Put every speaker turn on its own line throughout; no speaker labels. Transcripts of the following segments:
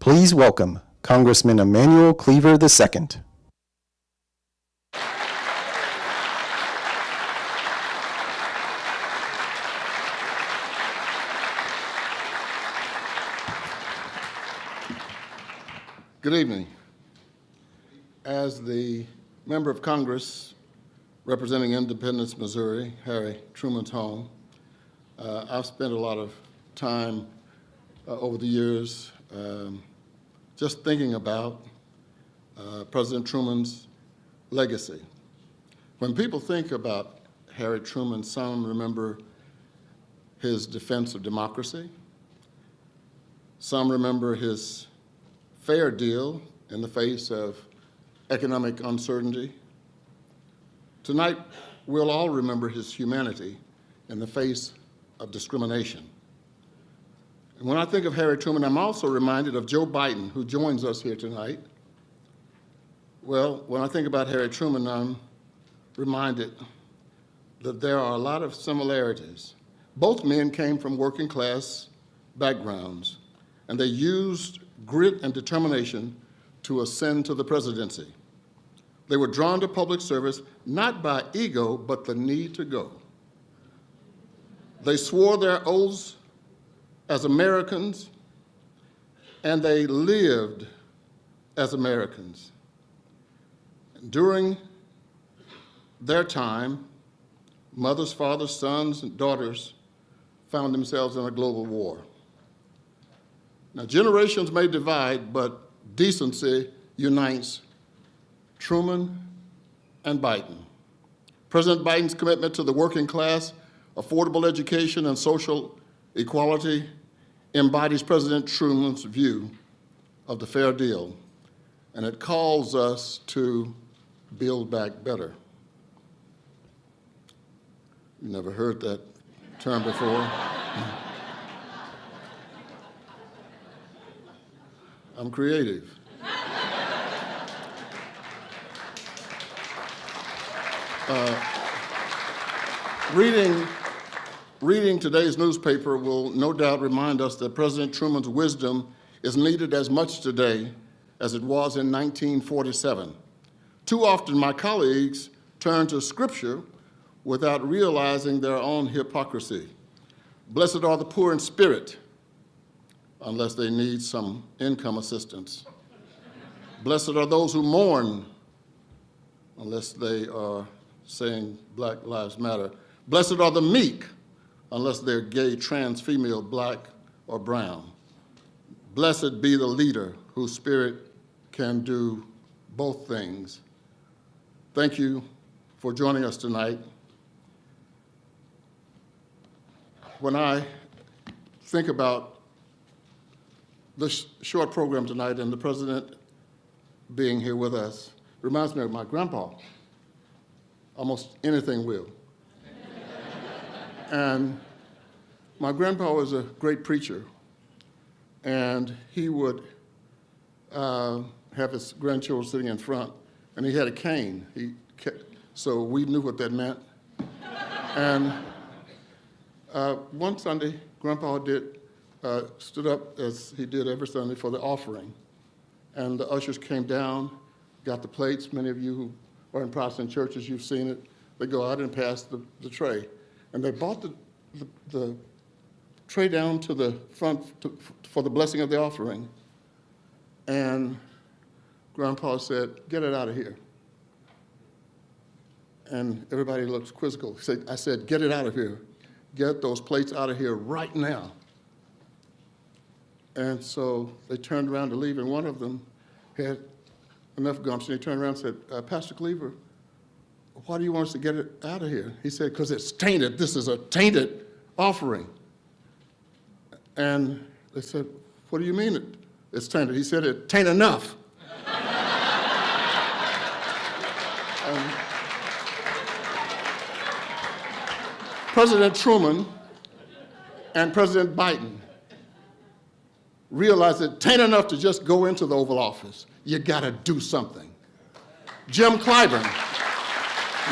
Please welcome Congressman Emanuel Cleaver II.
Good evening. As the member of Congress representing Independence, Missouri, Harry Truman's home, I've spent a lot of time over the years just thinking about President Truman's legacy. When people think about Harry Truman, some remember his defense of democracy. Some remember his fair deal in the face of economic uncertainty. Tonight, we'll all remember his humanity in the face of discrimination. And when I think of Harry Truman, I'm also reminded of Joe Biden, who joins us here tonight. Well, when I think about Harry Truman, I'm reminded that there are a lot of similarities. Both men came from working class backgrounds, and they used grit and determination to ascend to the presidency. They were drawn to public service not by ego, but the need to go. They swore their oaths as Americans, and they lived as Americans. During their time, mothers, fathers, sons, and daughters found themselves in a global war. Now, generations may divide, but decency unites Truman and Biden. President Biden's commitment to the working class, affordable education, and social equality embodies President Truman's view of the fair deal, and it calls us to build back better. You never heard that term before? I'm creative. Reading today's newspaper will no doubt remind us that President Truman's wisdom is needed as much today as it was in 1947. Too often, my colleagues turn to Scripture without realizing their own hypocrisy. Blessed are the poor in spirit, unless they need some income assistance. Blessed are those who mourn, unless they are saying Black Lives Matter. Blessed are the meek, unless they're gay, trans, female, black, or brown. Blessed be the leader whose spirit can do both things. Thank you for joining us tonight. When I think about this short program tonight and the president being here with us, reminds me of my grandpa. Almost anything will. And my grandpa was a great preacher, and he would have his grandchildren sitting in front, and he had a cane. So we knew what that meant. And one Sunday, Grandpa stood up, as he did every Sunday, for the offering. And the ushers came down, got the plates. Many of you who are in Protestant churches, you've seen it. They go out and pass the tray. And they brought the tray down to the front for the blessing of the offering. And Grandpa said, "Get it out of here." And everybody looks quizzical. I said, "Get it out of here. Get those plates out of here right now." And so they turned around to leave, and one of them had enough gumption. He turned around and said, "Pastor Cleaver, why do you want us to get it out of here?" He said, "Because it's tainted. This is a tainted offering." And they said, "What do you mean it's tainted?" He said, "It tain't enough." President Truman and President Biden realized it tain't enough to just go into the Oval Office. You got to do something. Jim Clyburn,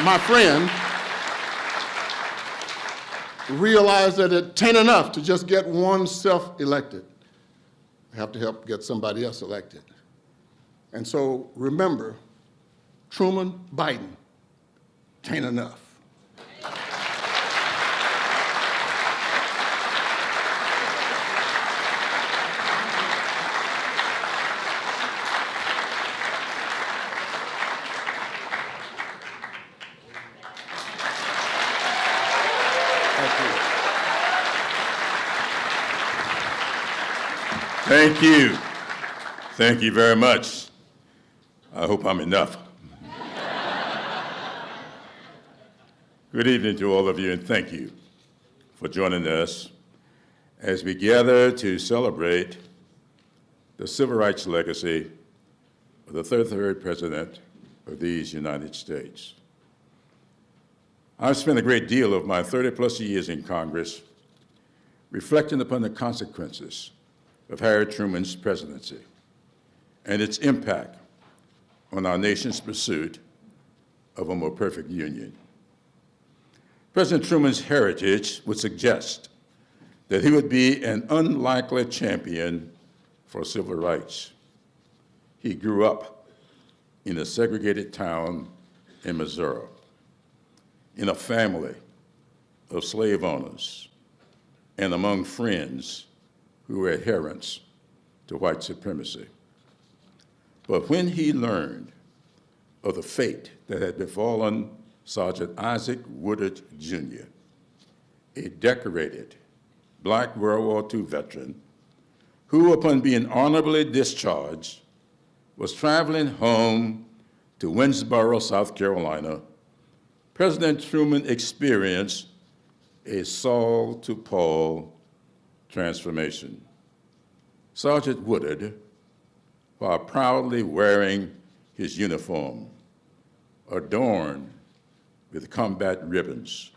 my friend, realized that it tain't enough to just get oneself elected. We have to help get somebody else elected. And so remember, Truman, Biden, ain't enough.
Thank you. Thank you very much. I hope I'm enough. Good evening to all of you, and thank you for joining us as we gather to celebrate the civil rights legacy of the 33rd President of these United States. I've spent a great deal of my 30-plus years in Congress reflecting upon the consequences of Harry Truman's presidency and its impact on our nation's pursuit of a more perfect union. President Truman's heritage would suggest that he would be an unlikely champion for civil rights. He grew up in a segregated town in Missouri, in a family of slave owners, and among friends who were adherents to white supremacy. But when he learned of the fate that had befallen Sergeant Isaac Woodard, Jr., a decorated Black World War II veteran who, upon being honorably discharged, was traveling home to Winnsboro, South Carolina, President Truman experienced a Saul to Paul transformation. Sergeant Woodard, while proudly wearing his uniform, adorned with combat ribbons,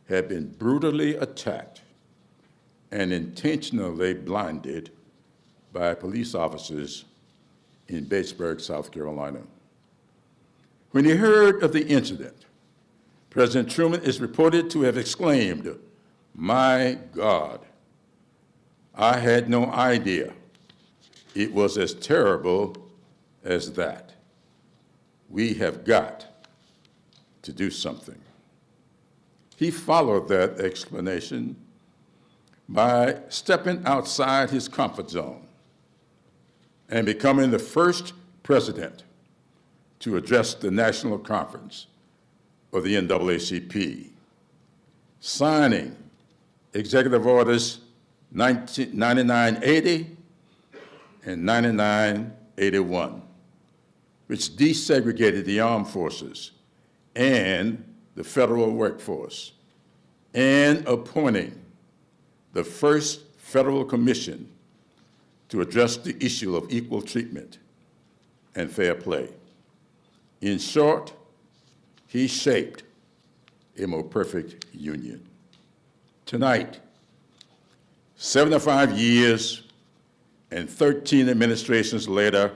had been brutally attacked and intentionally blinded by police officers in Batesburg, South Carolina. When he heard of the incident, President Truman is reported to have exclaimed, "My God, I had no idea it was as terrible as that. We have got to do something." He followed that explanation by stepping outside his comfort zone and becoming the first president to address the National Conference of the NAACP, signing Executive Orders 9980 and 9981, which desegregated the armed forces and the federal workforce, and appointing the first federal commission to address the issue of equal treatment and fair play. In short, he shaped a more perfect union. Tonight, 75 years and 13 administrations later,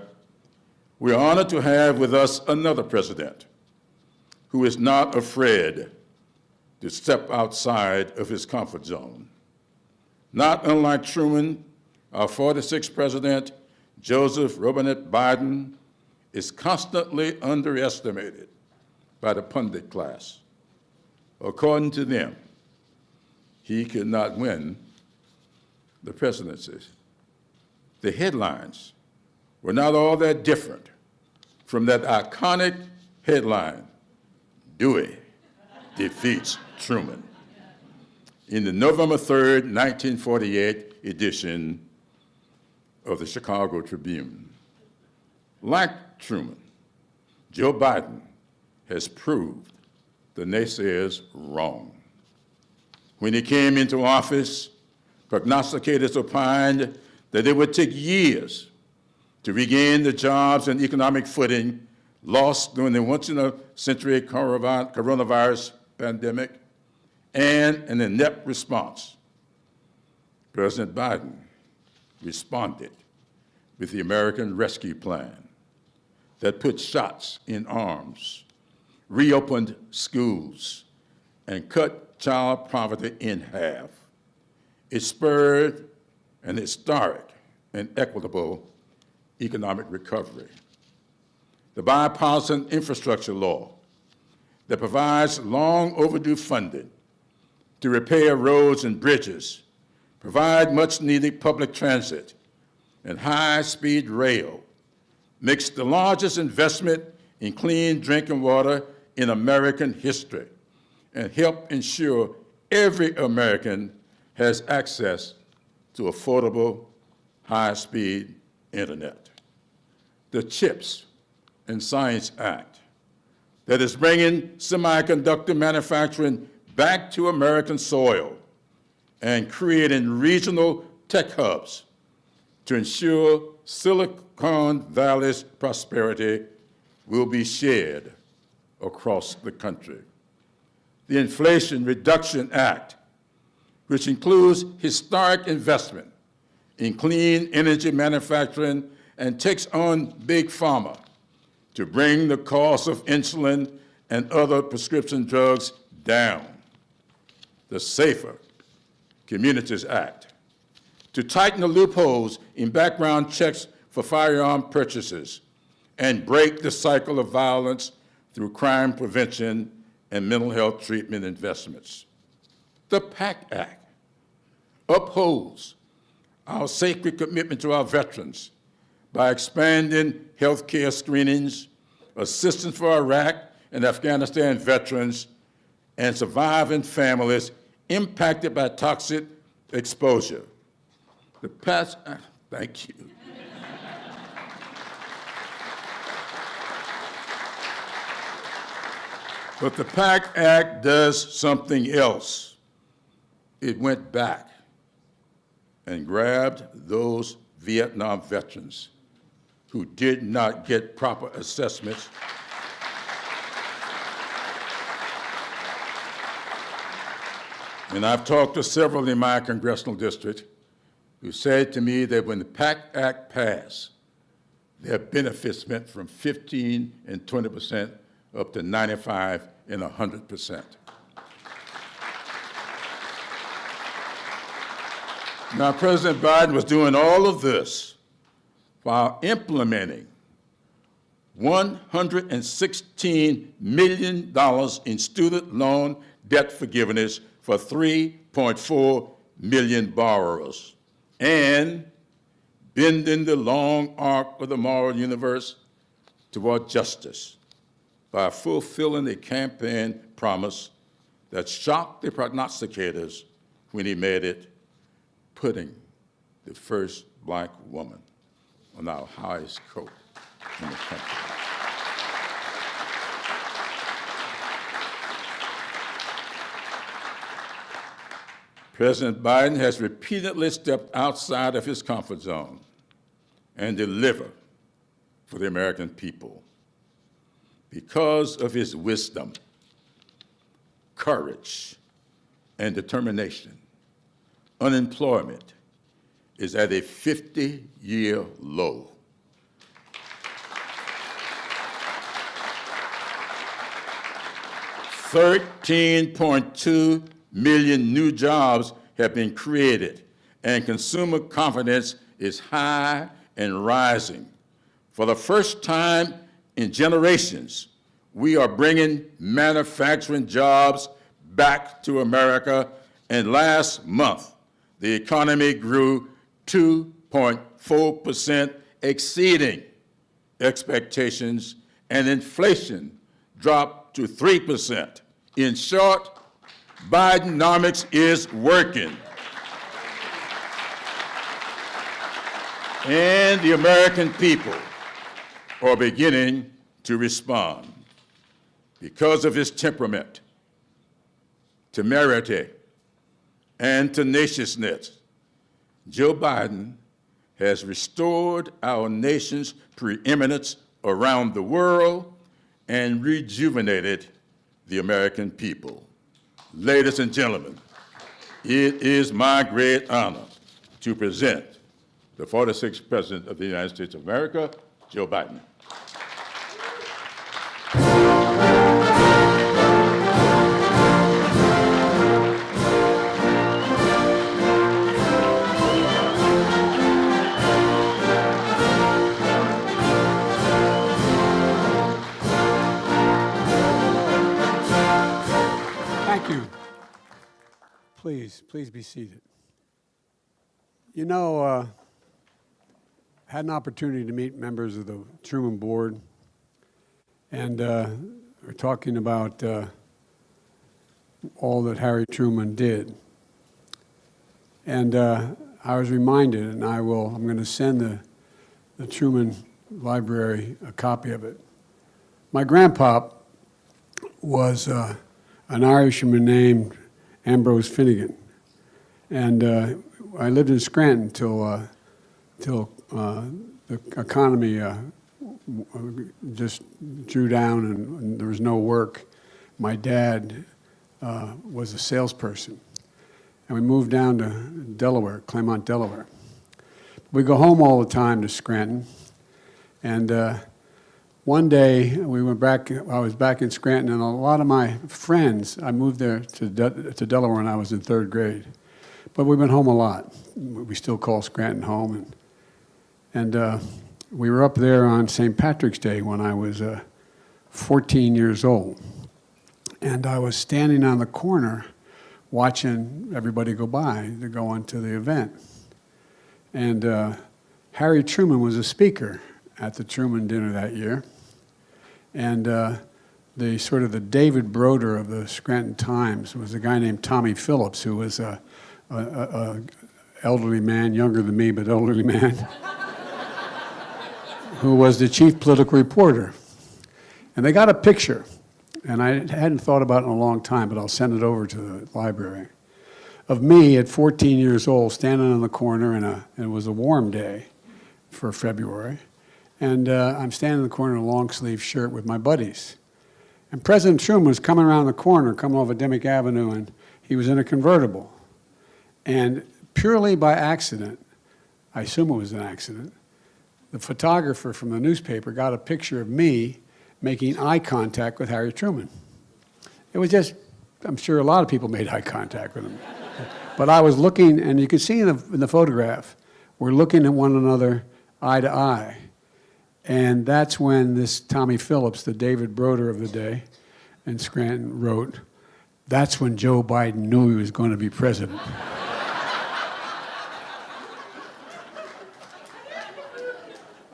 we are honored to have with us another president who is not afraid to step outside of his comfort zone. Not unlike Truman, our 46th president, Joseph Robinette Biden, is constantly underestimated by the pundit class. According to them, he could not win the presidency. The headlines were not all that different from that iconic headline, "Dewey defeats Truman," in the November 3rd, 1948 edition of the Chicago Tribune. Like Truman, Joe Biden has proved the naysayers wrong. When he came into office, prognosticators opined that it would take years to regain the jobs and economic footing lost during the once-in-a-century coronavirus pandemic, and an inept response. President Biden responded with the American Rescue Plan that put shots in arms, reopened schools, and cut child poverty in half. It spurred an historic and equitable economic recovery. The bipartisan infrastructure law that provides long overdue funding to repair roads and bridges, provide much needed public transit and high-speed rail, makes the largest investment in clean drinking water in American history, and help ensure every American has access to affordable, high-speed internet. The CHIPS and Science Act that is bringing semiconductor manufacturing back to American soil and creating regional tech hubs to ensure Silicon Valley's prosperity will be shared across the country. The Inflation Reduction Act, which includes historic investment in clean energy manufacturing and takes on Big Pharma to bring the cost of insulin and other prescription drugs down. The Safer Communities Act, to tighten the loopholes in background checks for firearm purchases and break the cycle of violence through crime prevention and mental health treatment investments. The PACT Act upholds our sacred commitment to our veterans by expanding health care screenings, assistance for Iraq and Afghanistan veterans, and surviving families impacted by toxic exposure. The PACT Act, thank you. But the PACT Act does something else. It went back and grabbed those Vietnam veterans who did not get proper assessments and I've talked to several in my congressional district who said to me that when the PACT Act passed, their benefits went from 15 and 20% up to 95 and 100%. Now, President Biden was doing all of this while implementing $116 million in student loan debt forgiveness for 3.4 million borrowers, and bending the long arc of the moral universe toward justice by fulfilling a campaign promise that shocked the prognosticators when he made it, putting the first black woman on our highest court in the country. President Biden has repeatedly stepped outside of his comfort zone and delivered for the American people because of his wisdom, courage, and determination. Unemployment is at a 50-year low. $13.2 million new jobs have been created, and consumer confidence is high and rising. For the first time in generations, we are bringing manufacturing jobs back to America, and last month, the economy grew 2.4%, exceeding expectations, and inflation dropped to 3%. In short, Bidenomics is working. And the American people are beginning to respond. Because of his temperament, temerity, and tenaciousness, Joe Biden has restored our nation's preeminence around the world and rejuvenated the American people. Ladies and gentlemen, it is my great honor to present the 46th President of the United States of America, Joe Biden.
please be seated. You know, I had an opportunity to meet members of the Truman Board, and we're talking about all that Harry Truman did. And I was reminded, and I'm going to send the Truman Library a copy of it. My grandpa was an Irishman named Ambrose Finnegan, and I lived in Scranton till the economy just drew down and there was no work. My dad was a salesperson, and we moved down to Delaware, Claremont, Delaware. We go home all the time to Scranton, and one day we went back. I was back in Scranton, and a lot of my friends. I moved there to Delaware when I was in 3rd grade, but we went home a lot. We still call Scranton home, and we were up there on St. Patrick's Day when I was 14 years old, and I was standing on the corner watching everybody go by to go into the event, and Harry Truman was a speaker at the Truman dinner that year. And the sort of the David Broder of the Scranton Times was a guy named Tommy Phillips, who was a elderly man, younger than me, but elderly man, who was the chief political reporter. And they got a picture, and I hadn't thought about it in a long time, but I'll send it over to the library, of me at 14 years old standing on the corner, and it was a warm day for February. And I'm standing in the corner in a long-sleeve shirt with my buddies. And President Truman was coming around the corner, coming off of Dimmock Avenue, and he was in a convertible. And purely by accident, I assume it was an accident, the photographer from the newspaper got a picture of me making eye contact with Harry Truman. It was just, I'm sure a lot of people made eye contact with him. But I was looking, and you can see in the photograph, we're looking at one another eye to eye. And that's when this Tommy Phillips, the David Broder of the day in Scranton, wrote, "That's when Joe Biden knew he was going to be president."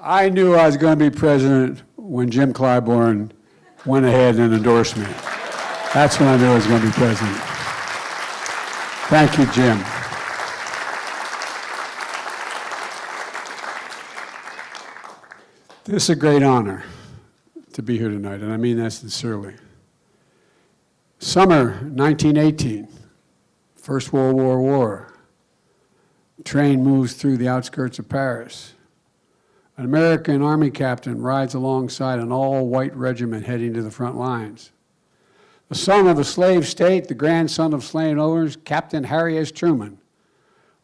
I knew I was going to be president when Jim Clyburn went ahead and endorsed me. That's when I knew I was going to be president. Thank you, Jim. This is a great honor to be here tonight, and I mean that sincerely. Summer 1918, First World War. Train moves through the outskirts of Paris. An American Army captain rides alongside an all-white regiment heading to the front lines. The son of a slave state, the grandson of slave owners, Captain Harry S. Truman,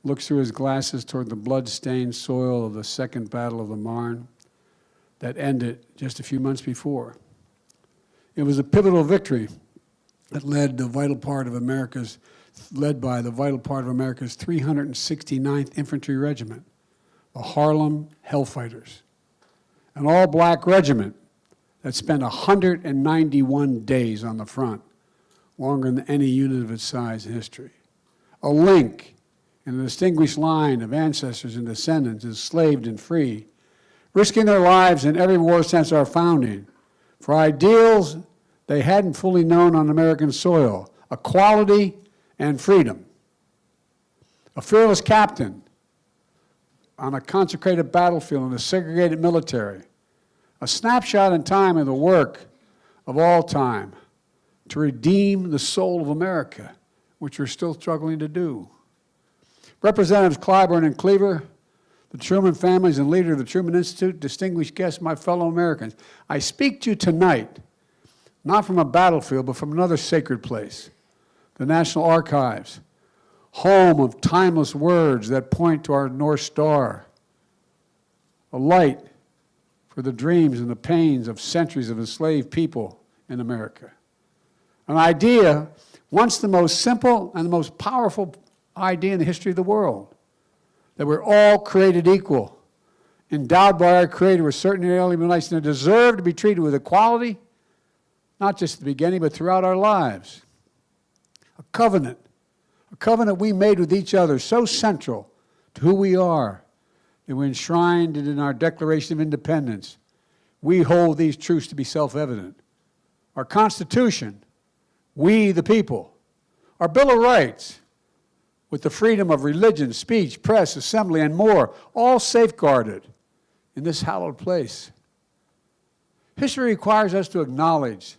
looks through his glasses toward the blood-stained soil of the Second Battle of the Marne that ended just a few months before. It was a pivotal victory that led by the vital part of America's 369th Infantry Regiment, the Harlem Hellfighters, an all-black regiment that spent 191 days on the front, longer than any unit of its size in history. A link in a distinguished line of ancestors and descendants, enslaved and free, risking their lives in every war since our founding for ideals they hadn't fully known on American soil, equality and freedom. A fearless captain on a consecrated battlefield in a segregated military, a snapshot in time of the work of all time to redeem the soul of America, which we're still struggling to do. Representatives Clyburn and Cleaver, the Truman families and leader of the Truman Institute, distinguished guests, my fellow Americans, I speak to you tonight, not from a battlefield, but from another sacred place, the National Archives, home of timeless words that point to our North Star, a light for the dreams and the pains of centuries of enslaved people in America. An idea, once the most simple and the most powerful idea in the history of the world, that we're all created equal, endowed by our Creator with certain inalienable rights, and deserve to be treated with equality, not just at the beginning, but throughout our lives. A covenant a covenant we made with each other so central to who we are that we enshrined it in our Declaration of Independence. We hold these truths to be self-evident. Our Constitution, we the people. Our Bill of Rights, with the freedom of religion, speech, press, assembly, and more, all safeguarded in this hallowed place. History requires us to acknowledge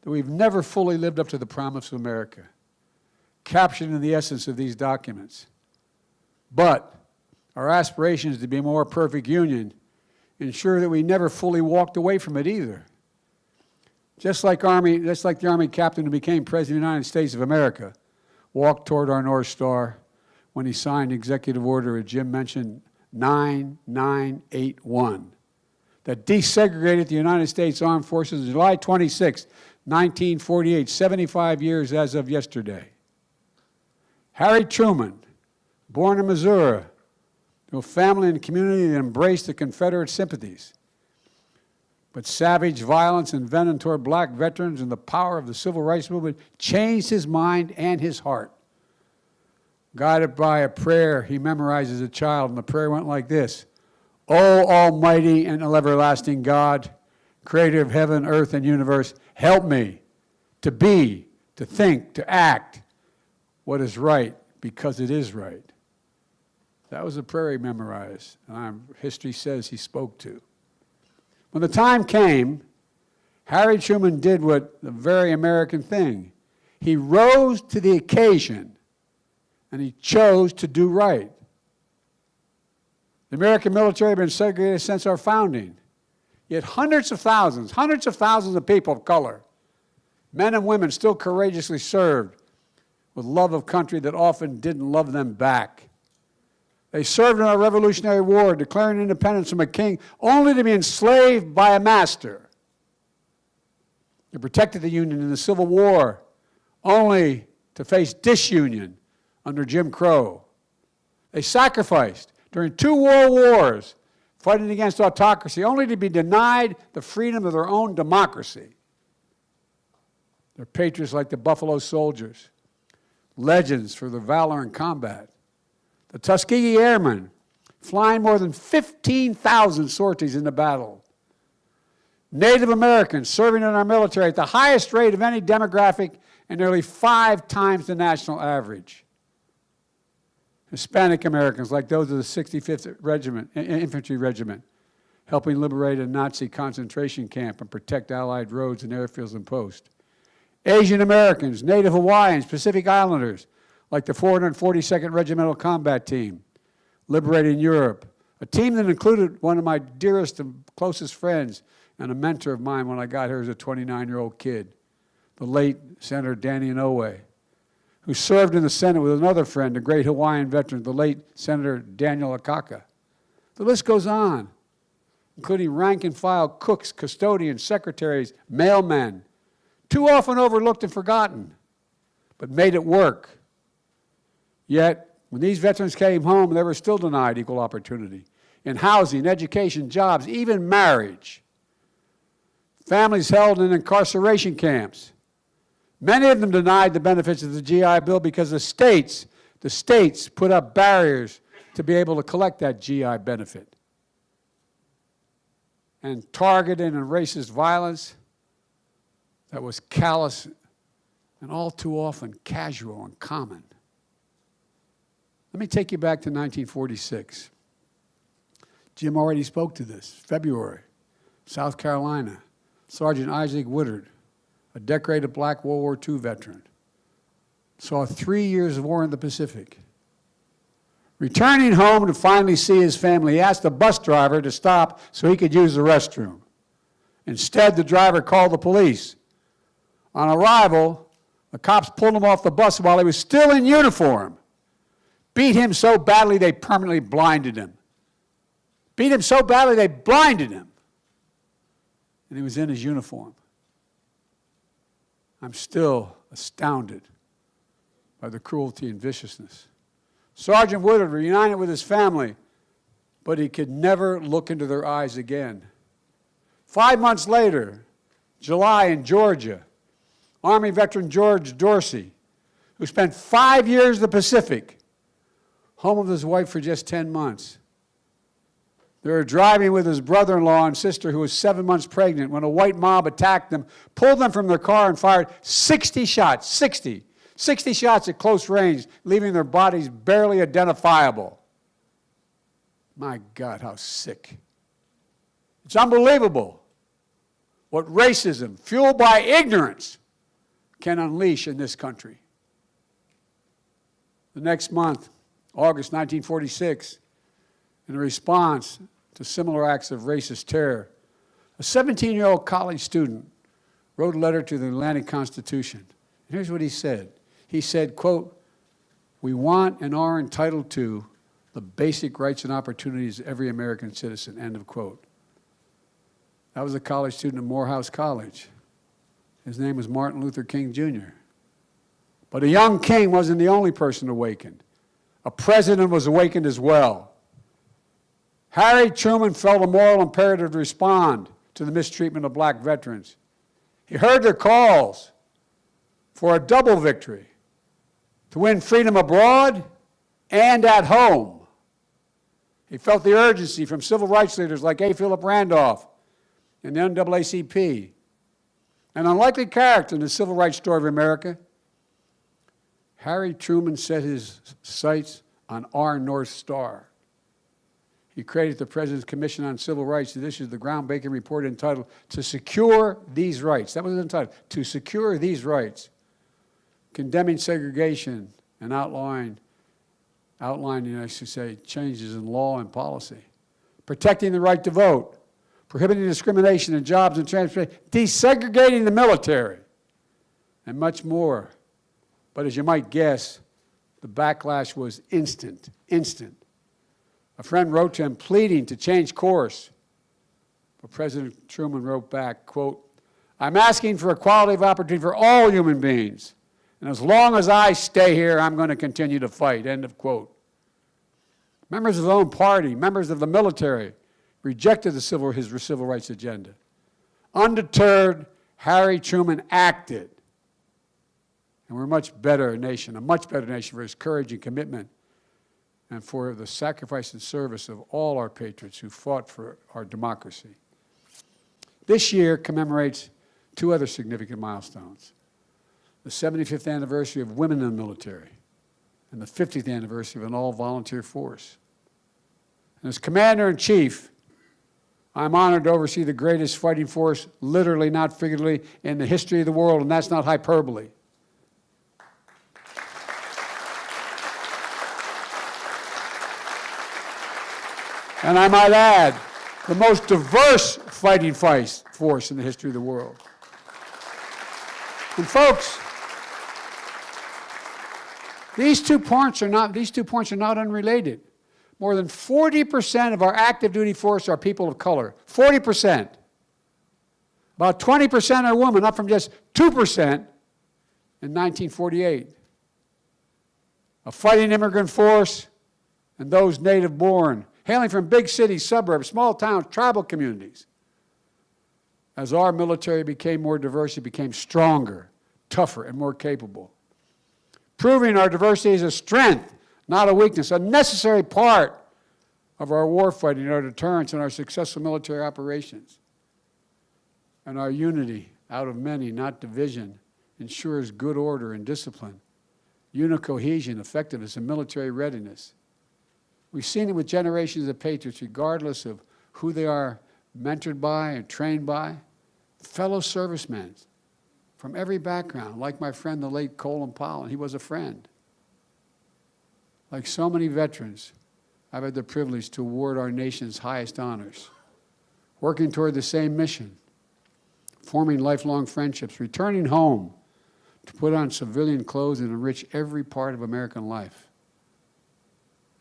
that we've never fully lived up to the promise of America, captured in the essence of these documents. But our aspirations to be a more perfect union ensure that we never fully walked away from it either. Just like the Army captain who became President of the United States of America walked toward our North Star when he signed Executive Order, as Jim mentioned, 9981, that desegregated the United States Armed Forces on July 26, 1948, 75 years as of yesterday. Harry Truman, born in Missouri, to a family and community that embraced the Confederate sympathies. But savage violence and venom toward black veterans and the power of the civil rights movement changed his mind and his heart. Guided by a prayer he memorized as a child, and the prayer went like this: "O Almighty and everlasting God, creator of heaven, earth, and universe, help me to be, to think, to act what is right because it is right." That was a prayer he memorized, and history says he spoke to. When the time came, Harry Truman did what the very American thing. He rose to the occasion, and he chose to do right. The American military had been segregated since our founding. Yet hundreds of thousands of people of color, men and women, still courageously served with love of country that often didn't love them back. They served in our Revolutionary War, declaring independence from a king only to be enslaved by a master. They protected the Union in the Civil War only to face disunion under Jim Crow. They sacrificed during 2 world wars, fighting against autocracy, only to be denied the freedom of their own democracy. They're patriots like the Buffalo Soldiers, legends for their valor in combat. The Tuskegee Airmen, flying more than 15,000 sorties in the battle. Native Americans serving in our military at the highest rate of any demographic and nearly 5 times the national average. Hispanic Americans, like those of the 65th Regiment, Infantry Regiment, helping liberate a Nazi concentration camp and protect Allied roads and airfields and posts. Asian Americans, Native Hawaiians, Pacific Islanders, like the 442nd Regimental Combat Team, liberating Europe, a team that included one of my dearest and closest friends and a mentor of mine when I got here as a 29-year-old kid, the late Senator Danny Inouye, who served in the Senate with another friend, a great Hawaiian veteran, the late Senator Daniel Akaka. The list goes on, including rank-and-file cooks, custodians, secretaries, mailmen, too often overlooked and forgotten, but made it work. Yet, when these veterans came home, they were still denied equal opportunity in housing, education, jobs, even marriage. Families held in incarceration camps. Many of them denied the benefits of the GI Bill because the states put up barriers to be able to collect that GI benefit. And targeted and racist violence that was callous and all too often casual and common. Let me take you back to 1946. Jim already spoke to this. February, South Carolina. Sergeant Isaac Woodard, a decorated black World War II veteran, saw 3 years of war in the Pacific. Returning home to finally see his family, he asked the bus driver to stop so he could use the restroom. Instead, the driver called the police. On arrival, the cops pulled him off the bus while he was still in uniform. Beat him so badly they permanently blinded him. Beat him so badly they blinded him. And he was in his uniform. I'm still astounded by the cruelty and viciousness. Sergeant Woodard reunited with his family, but he could never look into their eyes again. 5 months later, July in Georgia, Army veteran George Dorsey, who spent 5 years in the Pacific, home with his wife for just 10 months. They were driving with his brother-in-law and sister who was 7 months pregnant when a white mob attacked them, pulled them from their car and fired 60 shots, 60 shots at close range, leaving their bodies barely identifiable. My God, how sick. It's unbelievable what racism, fueled by ignorance, can unleash in this country. The next month, August 1946, in response to similar acts of racist terror, a 17-year-old college student wrote a letter to the Atlantic Constitution. And here's what he said. He said, quote, "We want and are entitled to the basic rights and opportunities of every American citizen," end of quote. That was a college student at Morehouse College. His name was Martin Luther King, Jr. But a young king wasn't the only person awakened. A president was awakened as well. Harry Truman felt a moral imperative to respond to the mistreatment of black veterans. He heard their calls for a double victory, to win freedom abroad and at home. He felt the urgency from civil rights leaders like A. Philip Randolph and the NAACP. An unlikely character in the civil rights story of America, Harry Truman set his sights on our North Star. He created the President's Commission on Civil Rights that issued the groundbreaking report entitled, "To Secure These Rights." That was entitled, "To Secure These Rights," condemning segregation and outlining, I should say, changes in law and policy, protecting the right to vote, prohibiting discrimination in jobs and transportation, desegregating the military, and much more. But as you might guess, the backlash was instant. A friend wrote to him pleading to change course. But President Truman wrote back, quote, "I'm asking for equality of opportunity for all human beings. And as long as I stay here, I'm going to continue to fight," end of quote. Members of his own party, members of the military, rejected his civil rights agenda. Undeterred, Harry Truman acted. And we're a much better nation for his courage and commitment and for the sacrifice and service of all our patriots who fought for our democracy. This year commemorates two other significant milestones: the 75th anniversary of women in the military and the 50th anniversary of an all-volunteer force. And as Commander-in-Chief, I'm honored to oversee the greatest fighting force, literally, not figuratively, in the history of the world, and that's not hyperbole. And I might add, the most diverse fighting force in the history of the world. And folks, these two points are not unrelated. More than 40% of our active duty force are people of color. 40%. About 20% are women, up from just 2% in 1948. A fighting immigrant force and those native born, hailing from big cities, suburbs, small towns, tribal communities. As our military became more diverse, it became stronger, tougher, and more capable. Proving our diversity is a strength, not a weakness, a necessary part of our warfighting, our deterrence, and our successful military operations. And our unity, out of many, not division, ensures good order and discipline, unit cohesion, effectiveness, and military readiness. We've seen it with generations of patriots, regardless of who they are mentored by and trained by, fellow servicemen from every background, like my friend, the late Colin Powell, and he was a friend. Like so many veterans, I've had the privilege to award our nation's highest honors, working toward the same mission, forming lifelong friendships, returning home to put on civilian clothes and enrich every part of American life,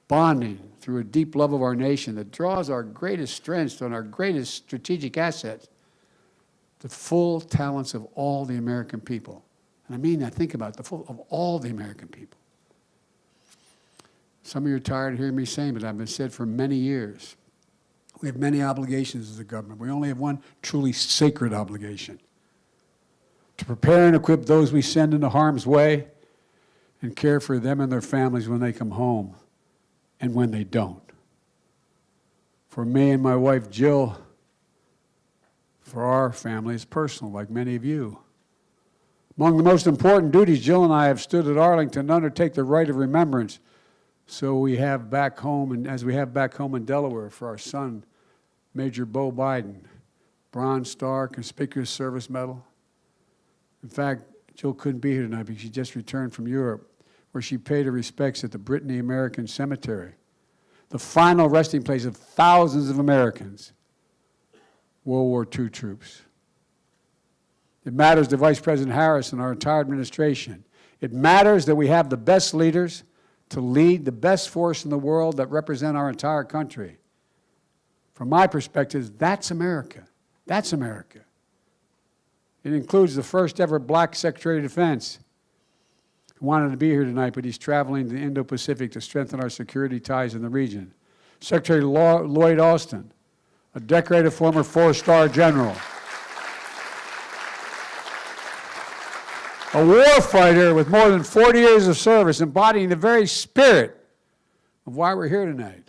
bonding through a deep love of our nation that draws our greatest strengths and our greatest strategic assets, the full talents of all the American people. And I mean that, think about it, the full of all the American people. Some of you are tired of hearing me saying it, I've been said for many years. We have many obligations as a government. We only have one truly sacred obligation: to prepare and equip those we send into harm's way and care for them and their families when they come home and when they don't. For me and my wife, Jill, for our family, it's personal, like many of you. Among the most important duties, Jill and I have stood at Arlington to undertake the right of remembrance, so we have back home, and as we have back home in Delaware for our son, Major Bo Biden, Bronze Star, Conspicuous Service Medal. In fact, Jill couldn't be here tonight because she just returned from Europe, where she paid her respects at the Brittany American Cemetery, the final resting place of thousands of Americans, World War II troops. It matters to Vice President Harris and our entire administration. It matters that we have the best leaders to lead the best force in the world that represent our entire country. From my perspective, that's America. That's America. It includes the first ever black Secretary of Defense who wanted to be here tonight, but he's traveling to the Indo-Pacific to strengthen our security ties in the region. Secretary Lloyd Austin, a decorated former four-star general. A war fighter with more than 40 years of service, embodying the very spirit of why we're here tonight.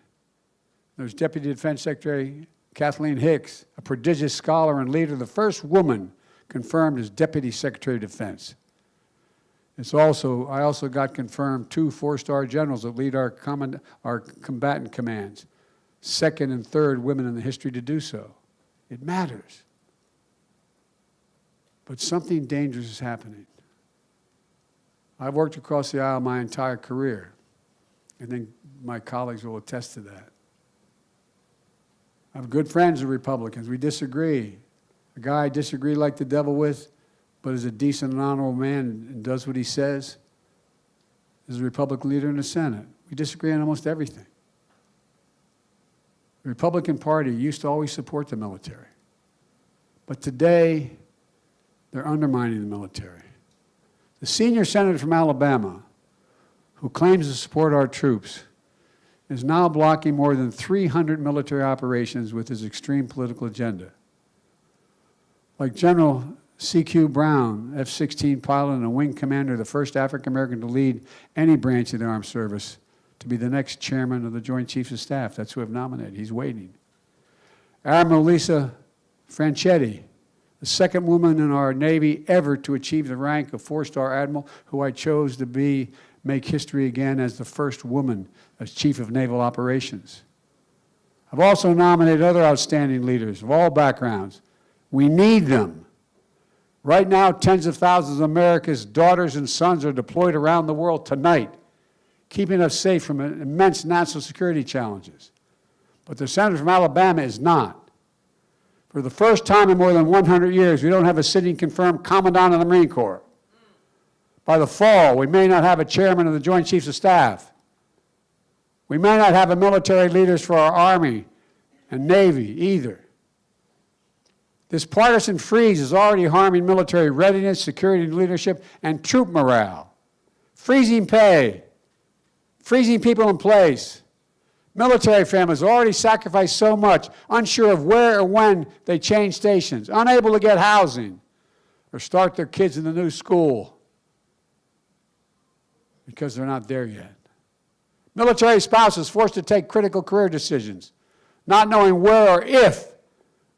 There's Deputy Defense Secretary Kathleen Hicks, a prodigious scholar and leader, the first woman confirmed as Deputy Secretary of Defense. I also got confirmed 2 four-star generals that lead our combatant commands, second and third women in the history to do so. It matters. But something dangerous is happening. I've worked across the aisle my entire career. I think my colleagues will attest to that. I have good friends who are Republicans. We disagree. A guy I disagree like the devil with, but is a decent and honorable man and does what he says, is a Republican leader in the Senate. We disagree on almost everything. The Republican Party used to always support the military. But today, they're undermining the military. The senior senator from Alabama, who claims to support our troops, is now blocking more than 300 military operations with his extreme political agenda. Like General C.Q. Brown, F-16 pilot and a wing commander, the first African-American to lead any branch of the armed service, to be the next chairman of the Joint Chiefs of Staff. That's who I've nominated. He's waiting. Admiral Lisa Franchetti, the second woman in our Navy ever to achieve the rank of four-star admiral, who I chose to make history again as the first woman as Chief of Naval Operations. I've also nominated other outstanding leaders of all backgrounds. We need them. Right now, tens of thousands of America's daughters and sons are deployed around the world tonight, keeping us safe from immense national security challenges. But the senator from Alabama is not. For the first time in more than 100 years, we don't have a sitting confirmed commandant of the Marine Corps. By the fall, we may not have a chairman of the Joint Chiefs of Staff. We may not have a military leaders for our Army and Navy either. This partisan freeze is already harming military readiness, security leadership, and troop morale. Freezing pay, freezing people in place. Military families already sacrificed so much, unsure of where or when they change stations, unable to get housing or start their kids in the new school because they're not there yet. Military spouses forced to take critical career decisions, not knowing where or if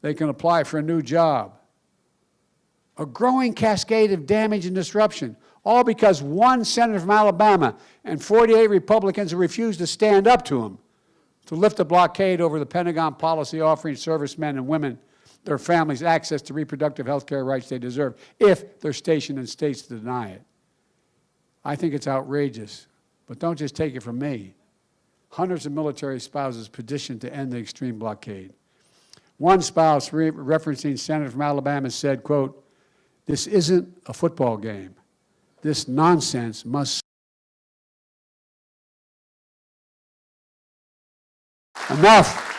they can apply for a new job. A growing cascade of damage and disruption, all because one senator from Alabama and 48 Republicans who refused to stand up to him to lift the blockade over the Pentagon policy offering servicemen and women, their families, access to reproductive health care rights they deserve if they're stationed in states to deny it. I think it's outrageous, but don't just take it from me. Hundreds of military spouses petitioned to end the extreme blockade. One spouse, referencing Senator from Alabama, said, quote, "This isn't a football game. This nonsense must..." Enough.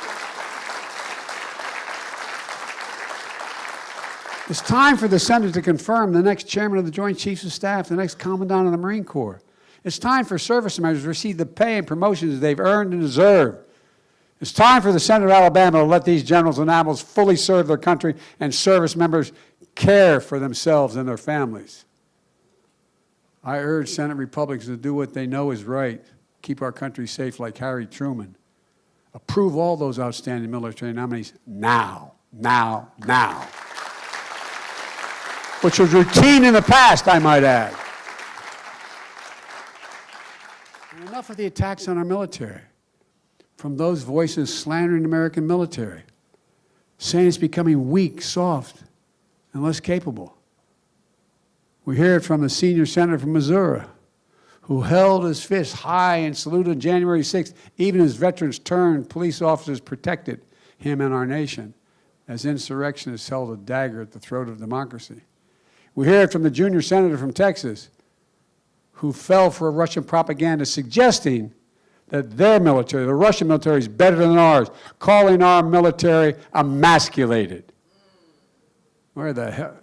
It's time for the Senate to confirm the next chairman of the Joint Chiefs of Staff, the next commandant of the Marine Corps. It's time for service members to receive the pay and promotions they've earned and deserve. It's time for the Senate of Alabama to let these generals and admirals fully serve their country and service members care for themselves and their families. I urge Senate Republicans to do what they know is right, keep our country safe like Harry Truman. Approve all those outstanding military nominees now, now, now. Which was routine in the past, I might add. And enough of the attacks on our military. From those voices slandering the American military, saying it's becoming weak, soft, and less capable. We hear it from the senior senator from Missouri, who held his fist high and saluted January 6th, even as veterans turned, police officers protected him and our nation, as insurrectionists held a dagger at the throat of democracy. We hear it from the junior senator from Texas, who fell for Russian propaganda suggesting that their military, the Russian military, is better than ours, calling our military emasculated. Where the hell?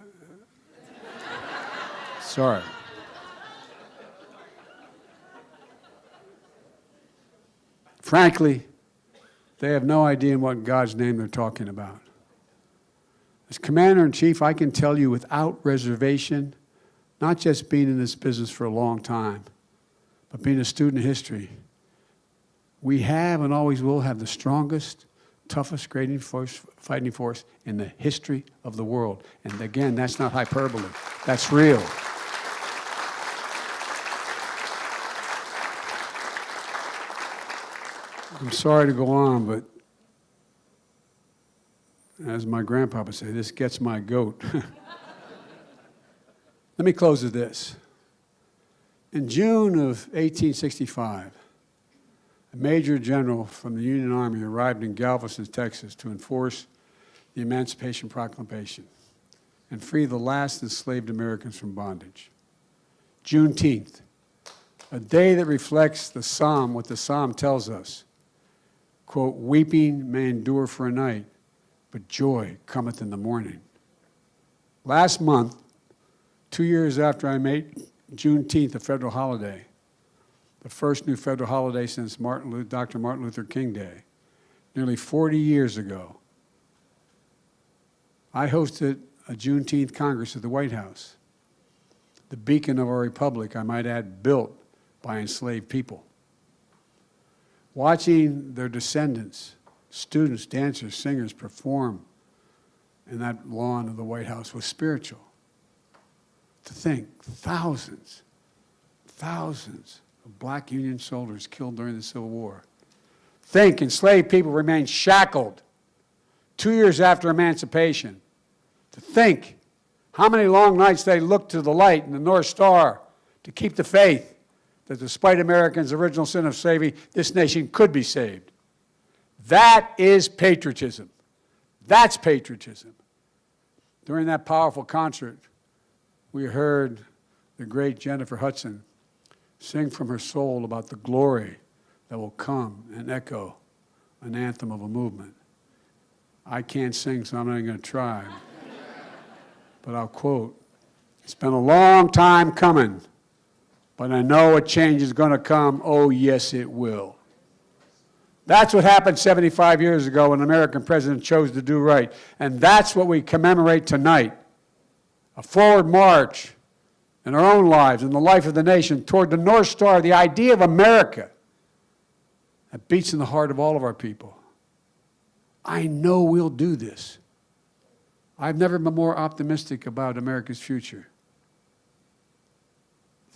Sorry. Frankly, they have no idea in what God's name they're talking about. As Commander-in-Chief, I can tell you without reservation, not just being in this business for a long time, but being a student of history, we have and always will have the strongest, toughest fighting force in the history of the world. And again, that's not hyperbole. That's real. I'm sorry to go on, but as my grandpa would say, this gets my goat. Let me close with this. In June of 1865, a major general from the Union Army arrived in Galveston, Texas, to enforce the Emancipation Proclamation and free the last enslaved Americans from bondage. Juneteenth, a day that reflects the psalm, what the psalm tells us. Quote, weeping may endure for a night, but joy cometh in the morning. Last month, 2 years after I made Juneteenth a federal holiday, the first new federal holiday since Dr. Martin Luther King Day, nearly 40 years ago, I hosted a Juneteenth Congress at the White House, the beacon of our republic, I might add, built by enslaved people. Watching their descendants, students, dancers, singers perform in that lawn of the White House was spiritual. To think, thousands of black Union soldiers killed during the Civil War. Think, enslaved people remained shackled 2 years after emancipation. To think how many long nights they looked to the light and the North Star to keep the faith that despite Americans' original sin of slavery, this nation could be saved. That is patriotism. That's patriotism. During that powerful concert, we heard the great Jennifer Hudson sing from her soul about the glory that will come and echo an anthem of a movement. I can't sing, so I'm not even going to try. But I'll quote, it's been a long time coming, but I know a change is going to come. Oh, yes, it will. That's what happened 75 years ago when an American president chose to do right. And that's what we commemorate tonight. A forward march in our own lives, in the life of the nation, toward the North Star, the idea of America that beats in the heart of all of our people. I know we'll do this. I've never been more optimistic about America's future.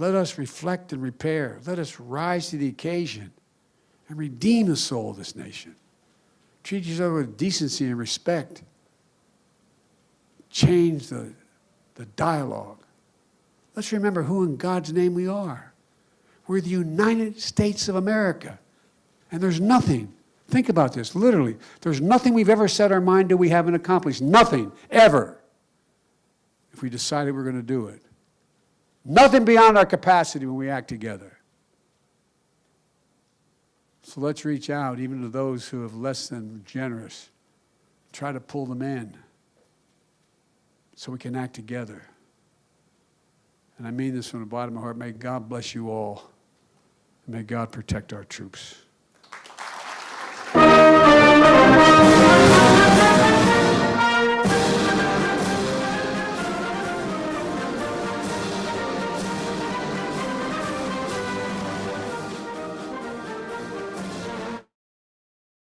Let us reflect and repair. Let us rise to the occasion and redeem the soul of this nation. Treat each other with decency and respect. Change the dialogue. Let's remember who in God's name we are. We're the United States of America. And there's nothing, think about this, literally, there's nothing we've ever set our mind to we haven't accomplished. Nothing, ever, if we decided we're going to do it. Nothing beyond our capacity when we act together. So let's reach out even to those who have less than generous. Try to pull them in so we can act together. And I mean this from the bottom of my heart. May God bless you all. And may God protect our troops.